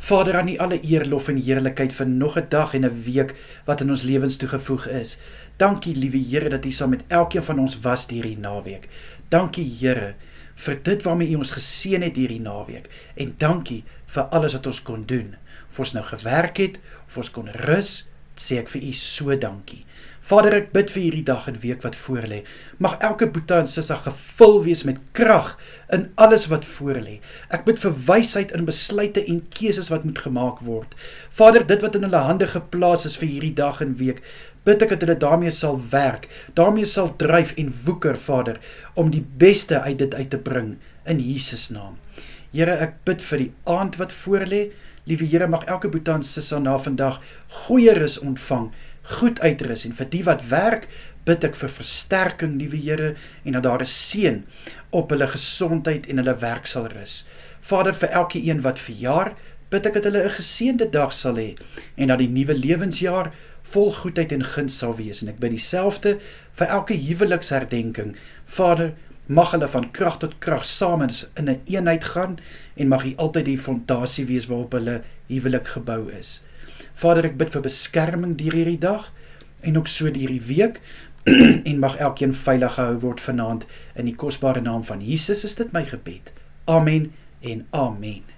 Vader, aan U alle eer, lof en heerlikheid vir nog 'n dag en 'n week wat in ons lewens toegevoeg is. Dankie, liewe Here, dat U saam met elkeen van ons was hierdie naweek. Dankie, Here, vir dit waarmee U ons geseën het hierdie naweek. En dankie vir alles wat ons kon doen. Of ons nou gewerk het, of ons kon rus, sê ek vir U so dankie. Vader, ek bid vir hierdie dag en week wat voorlê. Mag elke boeta en sissa gevul wees met krag in alles wat voorlê. Ek bid vir wysheid in besluite en keuses wat moet gemaak word. Vader, dit wat in hulle hande geplaas is vir hierdie dag en week, bid ek dat hulle daarmee sal werk, daarmee sal dryf en woeker, Vader, om die beste uit dit uit te bring, in Jesus naam. Here, ek bid vir die aand wat voorlê. Liewe Here, mag elke boeta en sissa na vandag goeie rus ontvang, goed uitrus, en vir die wat werk, bid ek vir versterking, liewe Here, en dat daar 'n seën op hulle gesondheid en hulle werk sal rus. Vader, vir elke een wat verjaar, bid ek dat hulle 'n geseënde dag sal hê, en dat die nuwe lewensjaar vol goedheid en guns sal wees, en ek bid dieselfde vir elke huweliksherdenking. Vader, mag hulle van krag tot krag saam in 'n eenheid gaan, en mag U altyd die fondasie wees waarop hulle huwelik gebou is. Vader, ek bid vir beskerming deur hierdie dag, en ook so deur die week, en mag elkeen veilig gehou word vanaand, in die kosbare naam van Jesus is dit my gebed. Amen en amen.